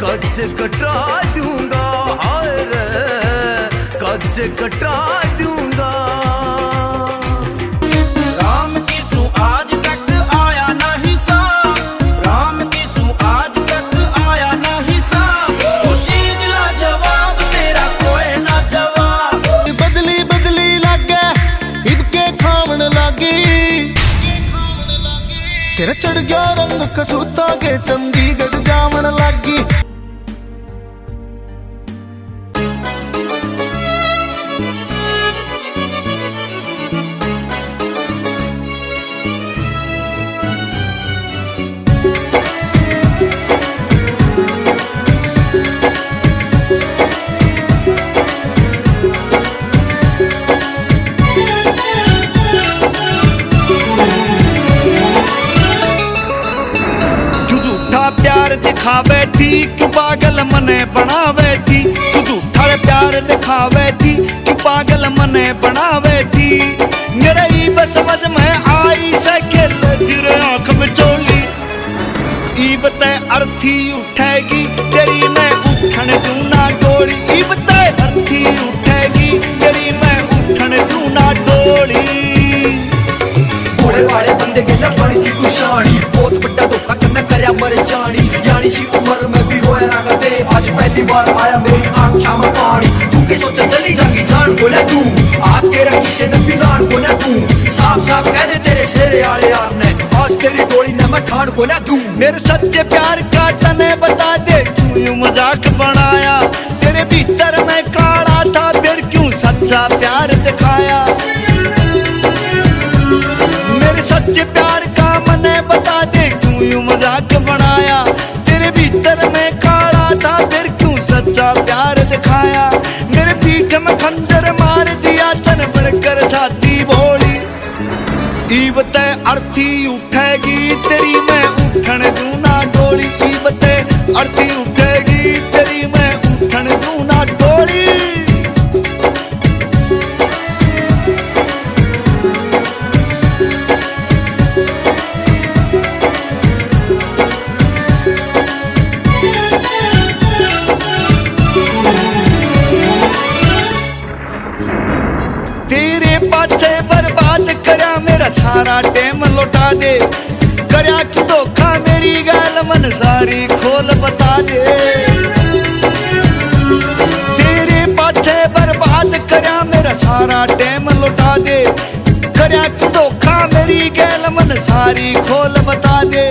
कच्च कटा दूंगा, हाय रे कच्च कटा दूंगा। राम की सू आज तक आया नहीं सा, राम की सू आज तक आया नहीं सा, वो चीज ला जवाब तेरा कोई ना जवाब। बदली बदली लागे इबके खावन लागी, तेरा चढ़ गया रंग कसूता के चंडीगढ़ जावन लागी। प्यार दिखावे थी क्यों पागल मने बनावे थी, तू झूठा प्यार दिखावे थी क्यों पागल मने बनावे थी। मेरे ही बस समझ में आई से खेल तेरे आंख में चोली, ईब ते अर्थी उठेगी तेरी मैं उठन तू ना डोली, ईब ते अर्थी उठेगी तेरी मैं उठन तू ना डोली। घोड़े वाले बंदे के ना बड़ी थी कुशानी, बहुत बड़ा धोखा करना करया मरे जानी, यानी सी उम्र में भी रोया ना करते, आज पहली बार आया मेरी आँखों में पानी। तू के सोचा चली जागी जान बोले तू, आज तेरा किसे न पिलान बोले तू, साफ साफ कह दे तेरे शेरे आले यार ने, आज तेरी डोली न मैं ठान बोले तू। मेरे सच्चे प्यार का तने बता दे क्यों यूं मजाक बनाया, तेरे भीतर मैं काला था फिर क्यों सच्चा प्यार दिखाया। मेरे सच्चे प्यार का मने बता दे क्यों यूं मजाक बनाया, तेरे भीतर मैं काला था फिर क्यों सच्चा प्यार दिखाया। मेरे पीठ में खंजर मार दिया तन बनकर साथी भोली, ईब ते अर्थी उठेगी तेरी मैं उठन दूं ना डोली, ईब ते अर्थी उठेगी तेरी मैं उठन दूं ना डोली। तेरे पाछे बर्बाद करया मेरा सारा टाइम लौटा दे, करया कि धोखा मेरी गाल मन सारी खोल बता दे। तेरे पाछे बर्बाद करया मेरा सारा टाइम लौटा दे, करया कि धोखा मेरी गाल मन सारी खोल बता दे।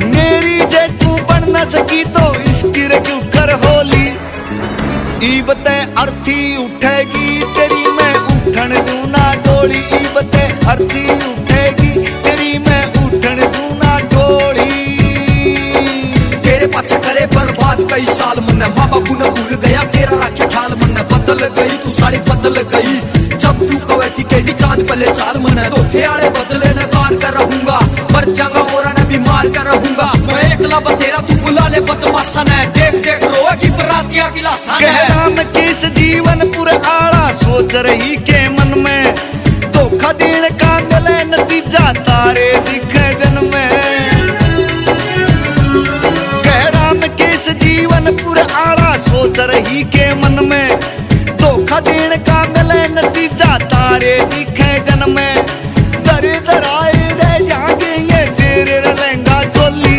मेरी जे तू बन न सकी तो इसकी क्यों कर होली, ईब ते अर्थी उठेगी तेरी मैं उठन दूं ना डोली, ईब ते अर्थी उठेगी तेरी मैं उठन दूं ना डोली। तेरे पाछे करे बर्बाद कई साल मन, माँ बापू ने भूल गया तेरा राखे ठाल मन, बदल गई तू सारी बदल गई, जब तू कवे थी केडी चांद पले चाल मन। धोखे आले बदले न कार कर रहूंगा, मर जाऊंगा और न बीमार कर रहूंगा, मैं एकला बतेरा तू बुला ले बदमाशन है, देख देख रोएगी बरातियां की लाशां है। राम किस जीवन पुर आला सोच रही के मन में, धोखा देने का मिले नतीजा तारे दिखे दिन में। कह राम किस जीवन पुर आला सोच रही के मन में, धोखा देने का मिले नतीजा तारे दिखे दिन में। दरे दराए रह जाएंगे ये तेरे लहंगा चोली,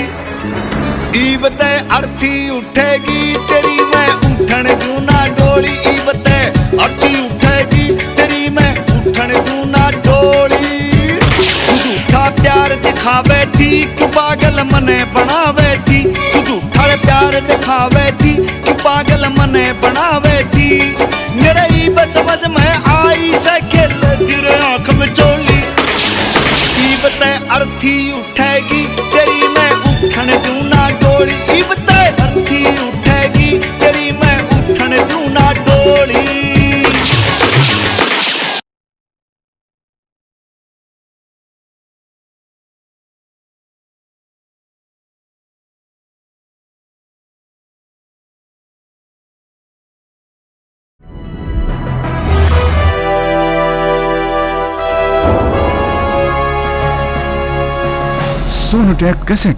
ईब ते अर्थी उठेगी तेरी मैं उठन दूं ना डोली, ईब ते अर्थी उठेगी तेरी मैं उठन दूं ना डोली। तू झूठा प्यार दिखावे थी क्यों पागल मने बनावे थी, तू झूठा प्यार दिखावे थी क्यों पागल मने बनावे थी। मेरे ही बस समझ में आई से खेल तेरे आंख में चोली, ईब ते अर्थी उठेगी तेरी मैं उठन दूं ना डोली, ईब ते अर्थी उठेगी तेरी मैं उठन दूं ना डोली। Sonu tag cassette.